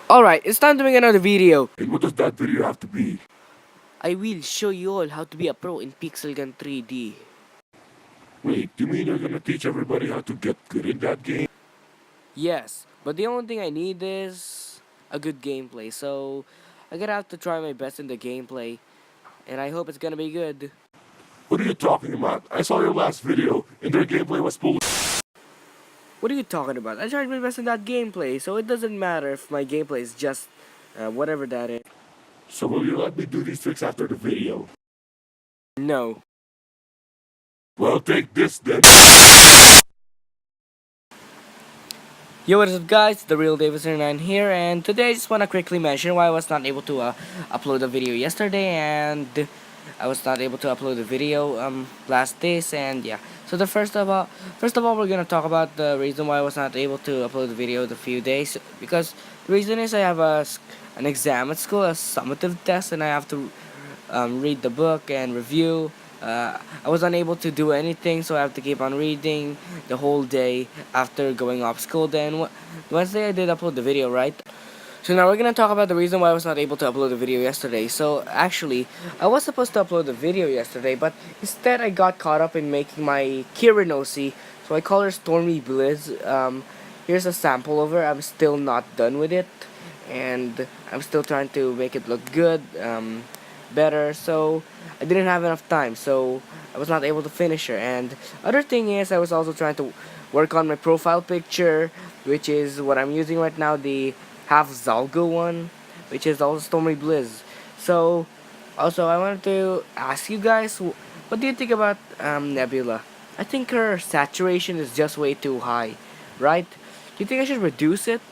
Alright, it's time to make another video. And what does that video have to be? I will show you all how to be a pro in Pixel Gun 3D. Wait, do you mean you're gonna teach everybody how to get good in that game? Yes, but the only thing I need is a good gameplay, so I'm gonna have to try my best in the gameplay, and I hope it's gonna be good. What are you talking about? I saw your last video, and their gameplay was full. What are you talking about? I tried my best in that gameplay, so it doesn't matter if my gameplay is just whatever that is. So will you let me do these tricks after the video? No. Well, take this then. Yo, what is up guys, the real Davis09 here, and today I just want to quickly mention why I was not able to upload a video yesterday, and I was not able to upload a video last days, and yeah. So first of all we're gonna talk about the reason why I was not able to upload the video the few days, because the reason is I have an exam at school, a summative test, and I have to read the book and review. I was unable to do anything, so I have to keep on reading the whole day after going off school. Then Wednesday I did upload the video, right? So now we're gonna talk about the reason why I was not able to upload the video yesterday. So actually, I was supposed to upload the video yesterday, but instead I got caught up in making my Kirinosi. So I call her Stormy Blizz. Here's a sample of her. I'm still not done with it, and I'm still trying to make it look good, better. So I didn't have enough time, so I was not able to finish her. And other thing is, I was also trying to work on my profile picture, which is what I'm using right now, the half Zalgo one, which is also Stormy Blizz. So also I wanted to ask you guys, what do you think about Nebula? I think her saturation is just way too high, right? Do you think I should reduce it,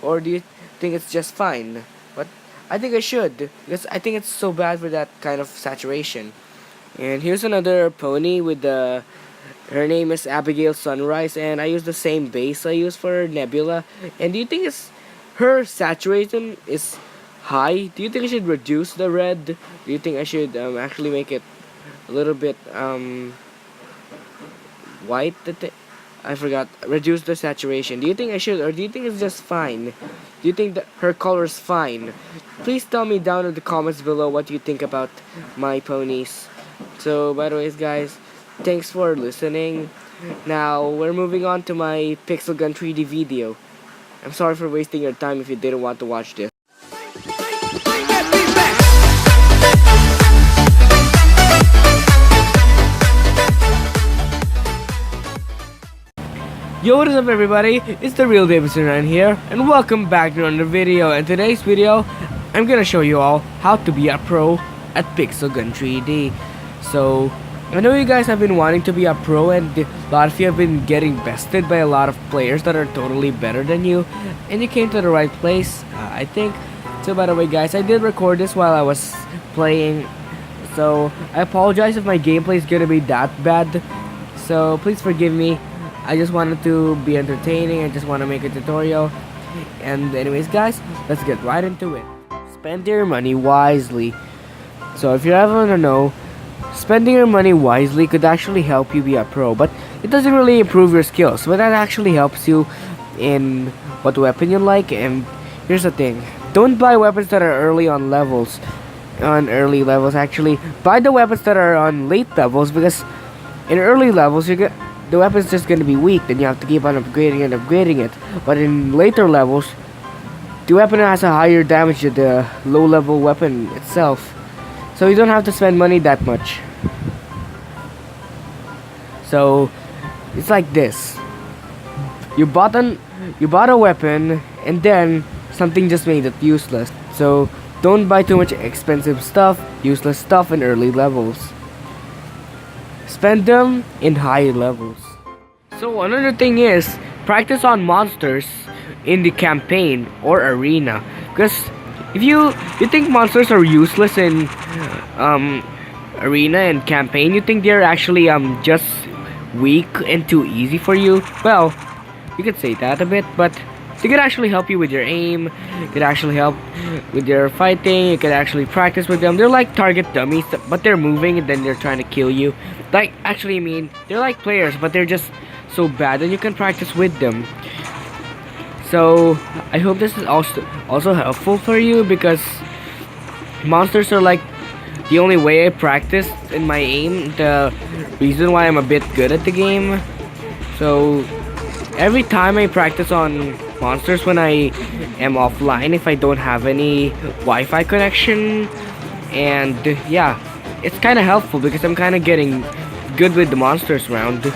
or do you think it's just fine? But I think I should, because I think it's so bad for that kind of saturation. And here's another pony with the, her name is Abigail Sunrise, and I use the same base I use for Nebula. And do you think her saturation is high? Do you think I should reduce the red? Do you think I should actually make it a little bit white? I forgot. Reduce the saturation. Do you think I should, or do you think it's just fine? Do you think that her color is fine? Please tell me down in the comments below what you think about my ponies. So, by the way, guys, thanks for listening. Now, we're moving on to my Pixel Gun 3D video. I'm sorry for wasting your time if you didn't want to watch this. Yo, what is up everybody, it's the real Davis09 here, and welcome back to another video. In today's video, I'm gonna show you all how to be a pro at Pixel Gun 3D. So, I know you guys have been wanting to be a pro, and a lot of you have been getting bested by a lot of players that are totally better than you, and you came to the right place, I think. So by the way guys, I did record this while I was playing, so I apologize if my gameplay is gonna be that bad, so please forgive me. I just wanted to be entertaining. I just want to make a tutorial. And anyways guys, let's get right into it. Spend your money wisely. So if you ever want to know, spending your money wisely could actually help you be a pro, but it doesn't really improve your skills, but that actually helps you in what weapon you like. And here's the thing, don't buy weapons that are early on levels, actually buy the weapons that are on late levels, because in early levels the weapon's just gonna be weak, then you have to keep on upgrading it. But in later levels, the weapon has a higher damage than the low level weapon itself, so you don't have to spend money that much. So it's like this: you bought a weapon, and then something just made it useless. So don't buy too much expensive stuff, useless stuff in early levels. Spend them in high levels. So another thing is, practice on monsters in the campaign or arena, because if you think monsters are useless in arena and campaign, you think they're actually just weak and too easy for you, well, you could say that a bit, but they could actually help you with your aim, could actually help with your fighting, you could actually practice with them. They're like target dummies, but they're moving and then they're trying to kill you. Like, actually, I mean, they're like players, but they're just so bad, and you can practice with them. So I hope this is also helpful for you, because monsters are like the only way I practice in my aim, the reason why I'm a bit good at the game. So every time I practice on monsters when I am offline, if I don't have any Wi-Fi connection, and yeah, it's kind of helpful because I'm kind of getting good with the monsters round.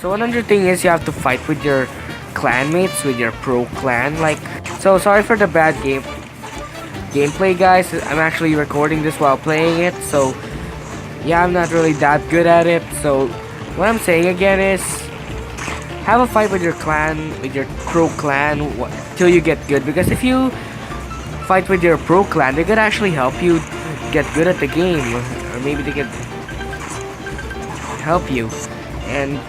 So another thing is you have to fight with your clanmates, with your pro clan. Like, so sorry for the bad gameplay, guys. I'm actually recording this while playing it, so yeah, I'm not really that good at it. So what I'm saying again is, have a fight with your clan, with your pro clan, till you get good. Because if you fight with your pro clan, they could actually help you get good at the game, or maybe they could help you, and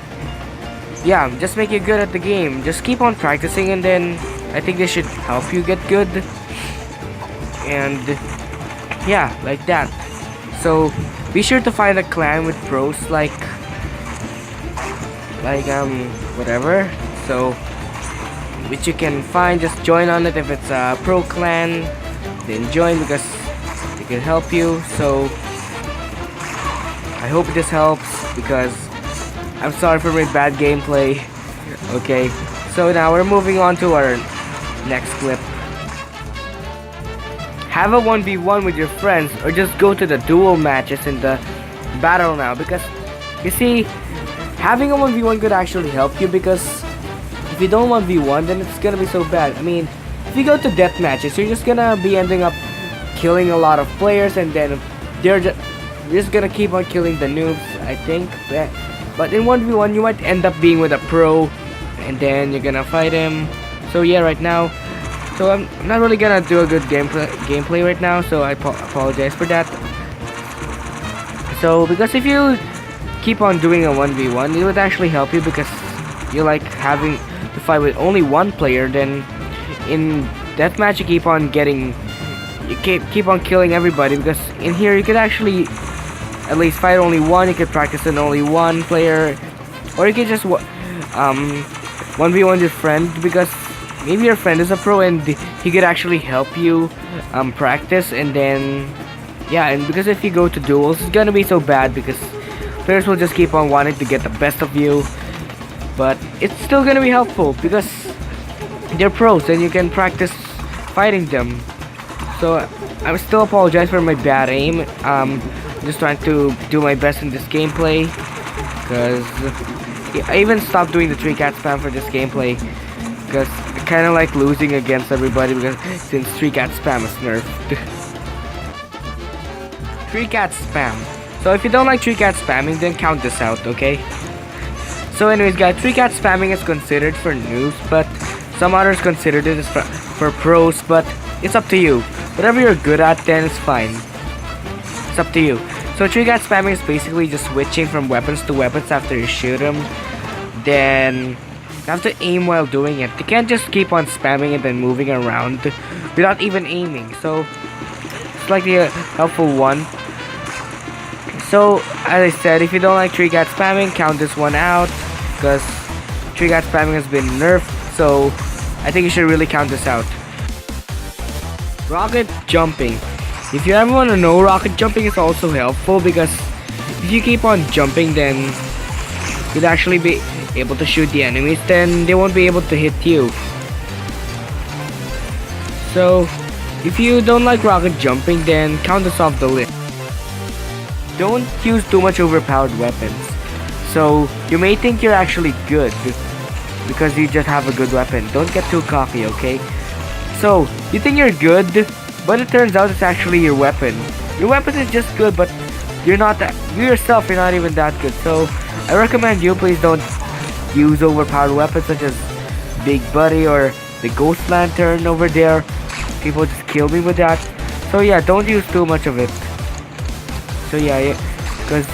yeah, just make you good at the game. Just keep on practicing, and then I think they should help you get good. And yeah, like that. So be sure to find a clan with pros, like whatever. So which you can find, just join on it. If it's a pro clan, then join, because it can help you. So I hope this helps, because I'm sorry for my bad gameplay. Okay, so now we're moving on to our next clip. Have a 1v1 with your friends, or just go to the duel matches in the battle now, because you see, having a 1v1 could actually help you, because if you don't 1v1, then it's gonna be so bad. I mean, if you go to death matches, you're just gonna be ending up killing a lot of players, and then you're just gonna keep on killing the noobs, I think. But in 1v1, you might end up being with a pro, and then you're gonna fight him. So yeah, right now, so I'm not really gonna do a good gameplay right now, so I apologize for that. So because if you keep on doing a 1v1, it would actually help you, because you like having to fight with only one player. Then in deathmatch, you keep on killing everybody, because in here you could actually at least fight only one. You could practice on only one player, or you could just 1v1 your friend, because maybe your friend is a pro and he could actually help you practice. And then yeah, and because if you go to duels, it's gonna be so bad, because players will just keep on wanting to get the best of you. But it's still gonna be helpful, because they're pros and you can practice fighting them. So I still apologize for my bad aim. Just trying to do my best in this gameplay, because I even stopped doing the 3 cat spam for this gameplay, because I kind of like losing against everybody, because since 3 cat spam is nerfed. 3 cat spam. So if you don't like 3 cat spamming, then count this out, okay? So anyways, guys, 3 cat spamming is considered for noobs, but some others considered it as for pros. But it's up to you. Whatever you're good at, then it's fine. It's up to you. So 3 cat spamming is basically just switching from weapons to weapons after you shoot them. Then you have to aim while doing it. You can't just keep on spamming it and moving around without even aiming. So it's like the helpful one. So as I said, if you don't like 3 cat spamming, count this one out, because 3 cat spamming has been nerfed. So I think you should really count this out. Rocket jumping. If you ever want to know, rocket jumping is also helpful, because if you keep on jumping, then you'll actually be able to shoot the enemies, then they won't be able to hit you. So if you don't like rocket jumping, then count this off the list. Don't use too much overpowered weapons. So you may think you're actually good because you just have a good weapon. Don't get too cocky, okay? So you think you're good, but it turns out it's actually your weapon. Your weapon is just good, but you're not that. You yourself, you're not even that good. So I recommend you please don't use overpowered weapons such as Big Buddy or the Ghost Lantern over there. People just kill me with that. So yeah, don't use too much of it. So yeah, because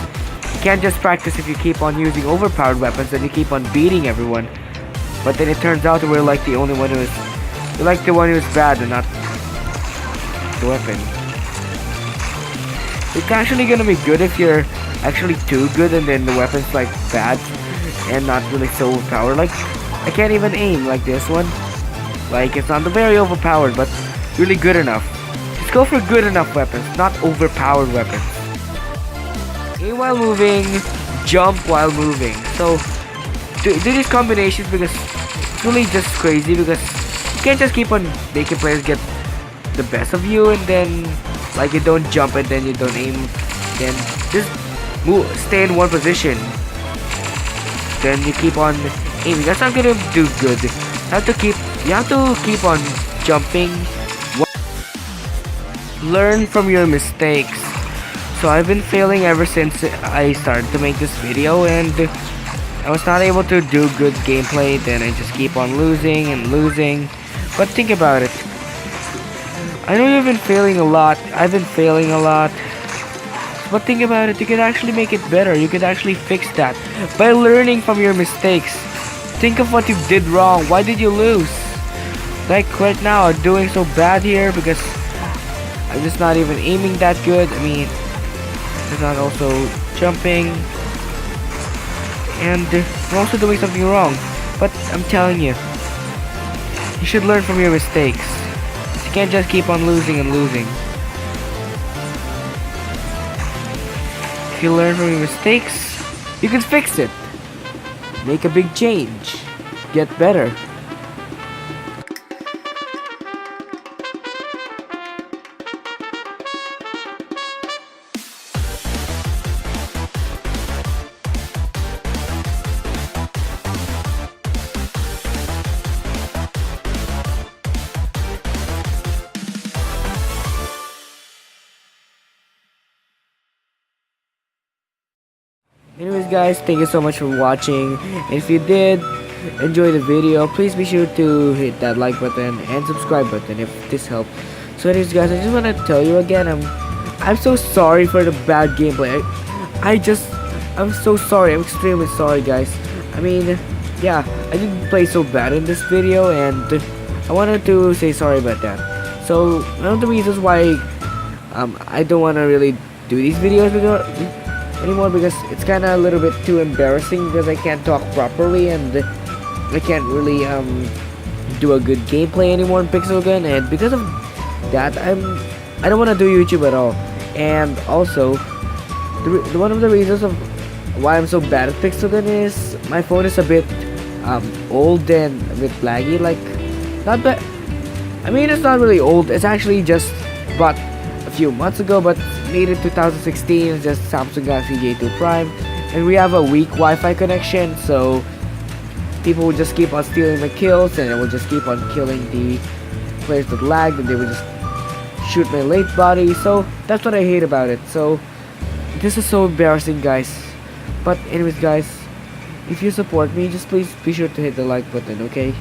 you can't just practice if you keep on using overpowered weapons and you keep on beating everyone. But then it turns out we're like the only one who is, we're like the one who is bad and not the weapon. It's actually gonna be good if you're actually too good and then the weapon's like bad and not really so overpowered. Like, I can't even aim like this one. Like, it's not very overpowered, but really good enough. Just go for good enough weapons, not overpowered weapons. Aim while moving, jump while moving. So, do these combinations because it's really just crazy because you can't just keep on making players get the best of you and then like you don't jump and then you don't aim, then just move, stay in one position, then you keep on aiming. That's not gonna do good. You have to keep on jumping. Learn from your mistakes. So I've been failing ever since I started to make this video, and I was not able to do good gameplay. Then I just keep on losing and losing. But think about it, I know you've been failing a lot. I've been failing a lot. But think about it, you could actually make it better. You could actually fix that by learning from your mistakes. Think of what you did wrong. Why did you lose? Like right now, I'm doing so bad here because I'm just not even aiming that good. I mean, I'm not also jumping. And I'm also doing something wrong. But I'm telling you, you should learn from your mistakes. You can't just keep on losing and losing. If you learn from your mistakes, you can fix it. Make a big change. Get better. Anyways guys, thank you so much for watching. If you did enjoy the video, please be sure to hit that like button and subscribe button if this helped. So anyways guys, I just want to tell you again, I'm so sorry for the bad gameplay. I'm so sorry. I'm extremely sorry guys. I mean, yeah, I didn't play so bad in this video and I wanted to say sorry about that. So one of the reasons why I don't want to really do these videos anymore because it's kind of a little bit too embarrassing because I can't talk properly and I can't really do a good gameplay anymore in Pixel Gun, and because of that I don't want to do YouTube at all. And also one of the reasons of why I'm so bad at Pixel Gun is my phone is a bit old and a bit laggy. Like, not bad. I mean, it's not really old. It's actually just bought a few months ago, but made in 2016. It's just Samsung Galaxy J2 Prime, and we have a weak Wi-Fi connection, so people will just keep on stealing my kills, and it will just keep on killing the players that lagged, and they will just shoot my late body. So that's what I hate about it. So this is so embarrassing guys. But anyways guys, if you support me, just please be sure to hit the like button, okay?